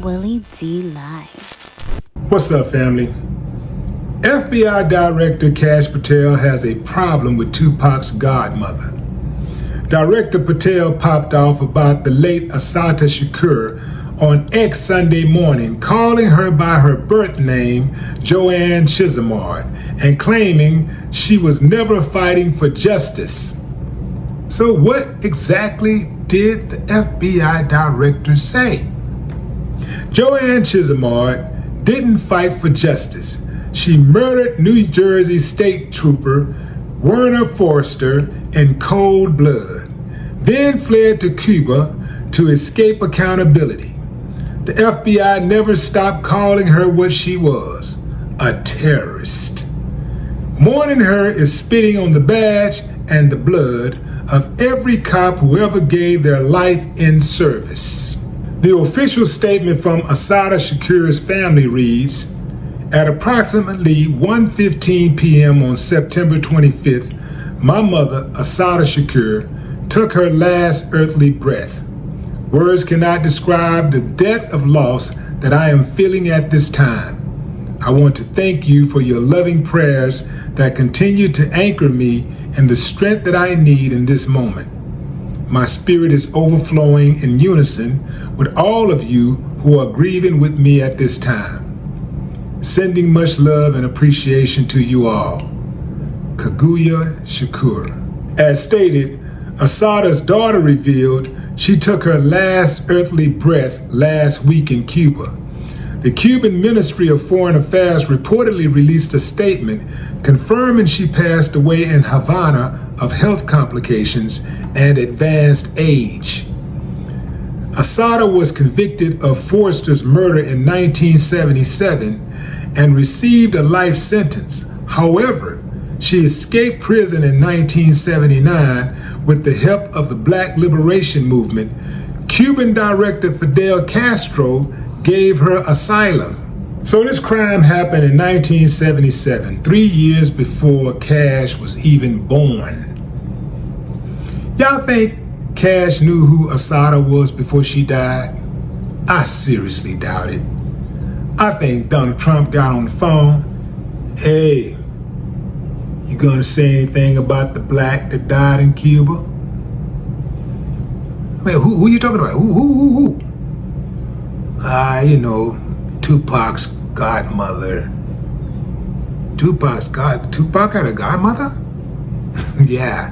Willie D Live. What's up, family? FBI Director Kash Patel has a problem with Tupac's Godmother. Director Patel popped off about the late Assata Shakur on X Sunday morning, calling her by her birth name, Joanne Chizamard, and claiming she was never fighting for justice. So what exactly did the FBI director say? Joanne Chizamard didn't fight for justice. She murdered New Jersey State Trooper Werner Forster in cold blood, then fled to Cuba to escape accountability. The FBI never stopped calling her what she was, a terrorist. Mourning her is spitting on the badge and the blood of every cop who ever gave their life in service. The official statement from Assata Shakur's family reads, at approximately 1:15 p.m. on September 25th, my mother, Assata Shakur, took her last earthly breath. Words cannot describe the depth of loss that I am feeling at this time. I want to thank you for your loving prayers that continue to anchor me in the strength that I need in this moment. My spirit is overflowing in unison with all of you who are grieving with me at this time. Sending much love and appreciation to you all. Kaguya Shakur. As stated, Assata's daughter revealed she took her last earthly breath last week in Cuba. The Cuban Ministry of Foreign Affairs reportedly released a statement confirming she passed away in Havana of health complications and advanced age. Assata was convicted of Forster's murder in 1977 and received a life sentence. However, she escaped prison in 1979 with the help of the Black Liberation Movement. Cuban director Fidel Castro gave her asylum. So this crime happened in 1977, 3 years before Kash was even born. Y'all think Kash knew who Assata was before she died? I seriously doubt it. I think Donald Trump got on the phone. Hey, you gonna say anything about the black that died in Cuba? Wait, who you talking about? Who? Tupac's godmother. Tupac had a godmother? Yeah.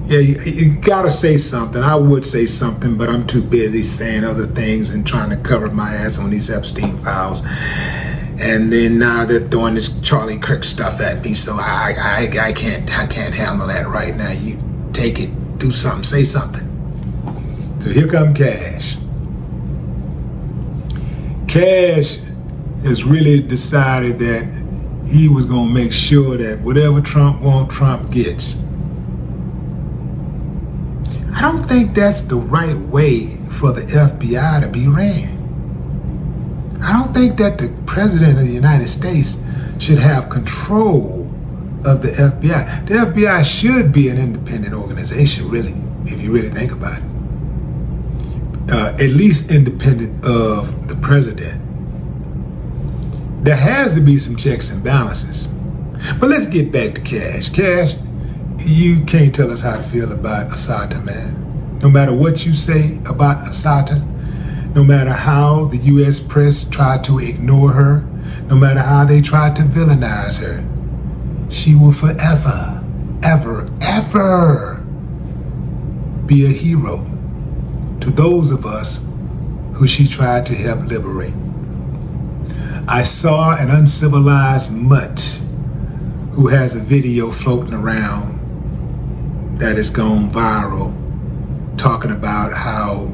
You gotta say something. I would say something, but I'm too busy saying other things and trying to cover my ass on these Epstein files. And then now they're throwing this Charlie Kirk stuff at me, so I can't handle that right now. You take it, do something, say something. So here come Kash. Kash has really decided that he was gonna make sure that whatever Trump wants, Trump gets. I don't think that's the right way for the FBI to be ran. I don't think that the President of the United States should have control of the FBI. The FBI should be an independent organization, really, if you really think about it. At least independent of the President. There has to be some checks and balances. But let's get back to Kash. Kash, you can't tell us how to feel about Assata, man. No matter what you say about Assata, no matter how the U.S. press tried to ignore her, no matter how they tried to villainize her, she will forever, ever be a hero to those of us who she tried to help liberate. I saw an uncivilized mutt who has a video floating around that has gone viral, talking about how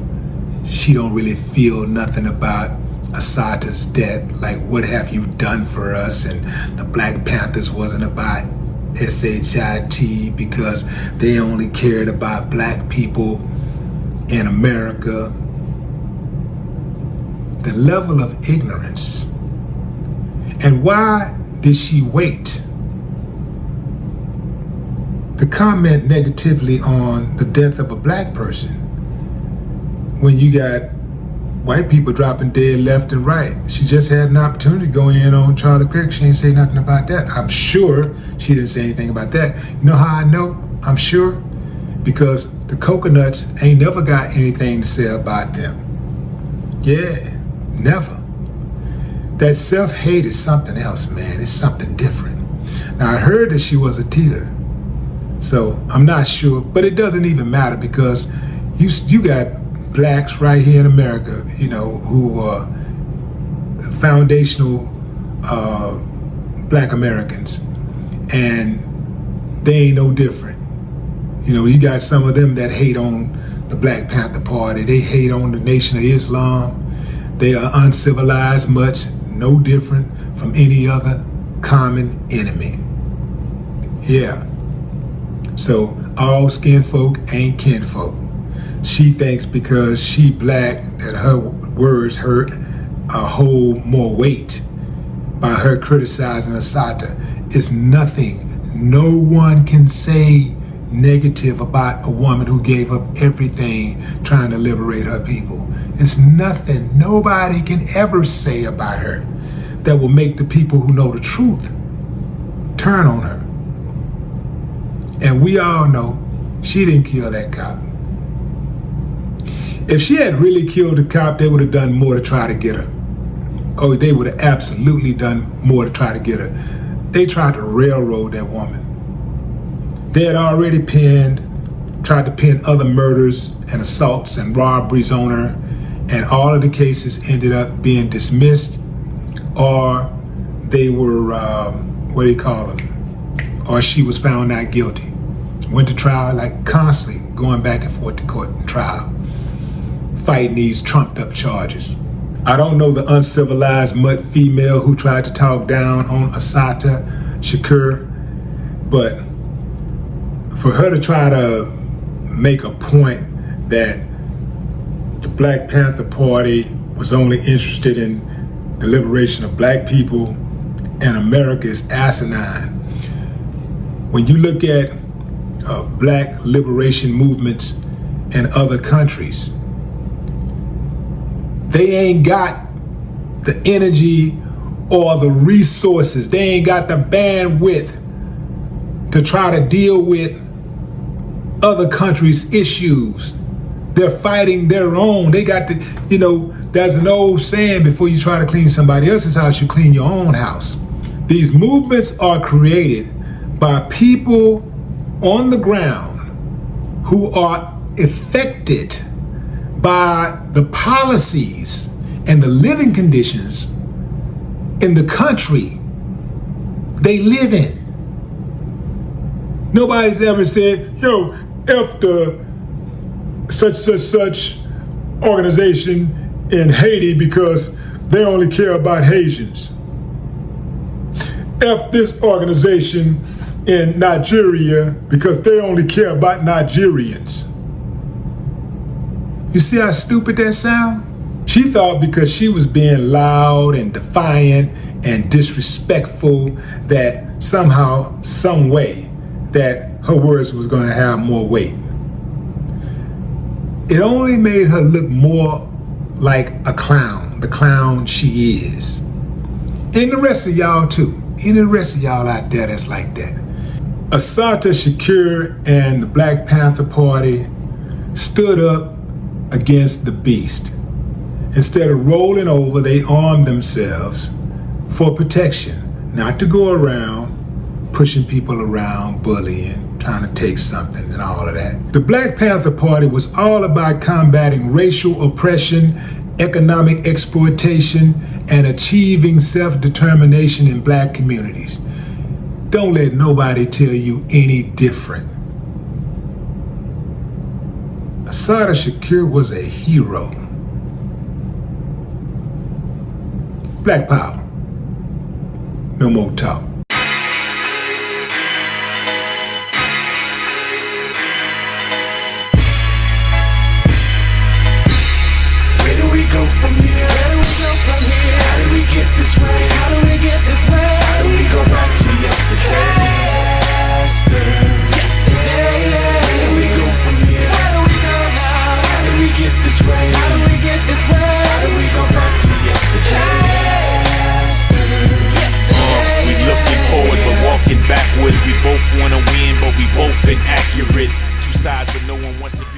she don't really feel nothing about Assata's death, like what have you done for us, and the Black Panthers wasn't about SHIT because they only cared about black people in America. The level of ignorance. And why did she wait to comment negatively on the death of a black person when you got white people dropping dead left and right. She just had an opportunity to go in on Charlie Kirk. She didn't say nothing about that. I'm sure she didn't say anything about that. You know how I know? I'm sure because the coconuts ain't never got anything to say about them. Yeah, never. That self-hate is something else, man. It's something different. Now, I heard that she was a teeter, so I'm not sure, but it doesn't even matter because you got blacks right here in America, you know, who are foundational black Americans, and they ain't no different. You know, you got some of them that hate on the Black Panther Party. They hate on the Nation of Islam. They are uncivilized, much no different from any other common enemy. Yeah. So all skin folk ain't kinfolk. She thinks because she black that her words hurt hold more weight by her criticizing Assata. It's nothing. No one can say negative about a woman who gave up everything trying to liberate her people. It's nothing nobody can ever say about her that will make the people who know the truth turn on her. And we all know she didn't kill that cop. If she had really killed the cop, they would have done more to try to get her. Oh, they would have absolutely done more to try to get her. They tried to railroad that woman. They had already tried to pin other murders and assaults and robberies on her, and all of the cases ended up being dismissed, or they were, or she was found not guilty. Went to trial, like constantly going back and forth to court and trial, fighting these trumped up charges. I don't know the uncivilized mud female who tried to talk down on Assata Shakur, but for her to try to make a point that the Black Panther Party was only interested in the liberation of black people and America is asinine. When you look at black liberation movements in other countries, they ain't got the energy or the resources. They ain't got the bandwidth to try to deal with other countries' issues. They're fighting their own. They got to, you know, there's an old saying, before you try to clean somebody else's house, you clean your own house. These movements are created by people on the ground who are affected by the policies and the living conditions in the country they live in. Nobody's ever said, yo, F the such organization in Haiti because they only care about Haitians. F this organization in Nigeria because they only care about Nigerians. You see how stupid that sound? She thought because she was being loud and defiant and disrespectful that somehow, some way, that her words was going to have more weight. It only made her look more like a clown, the clown she is. And the rest of y'all too. And the rest of y'all out there that's like that. Assata Shakur and the Black Panther Party stood up against the beast. Instead of rolling over, they armed themselves for protection, not to go around pushing people around, bullying, trying to take something and all of that. The Black Panther Party was all about combating racial oppression, economic exploitation, and achieving self-determination in black communities. Don't let nobody tell you any different. Assata Shakur was a hero. Black power. No more talk. Where do we go from here? Where do we go from here? How did we get this way? How do we get this way? How do we go back to yesterday? Yesterday. Where do we go from here? Where do we go now? How did we get this way? How do we get this way? How do even accurate. Two sides, but no one wants to be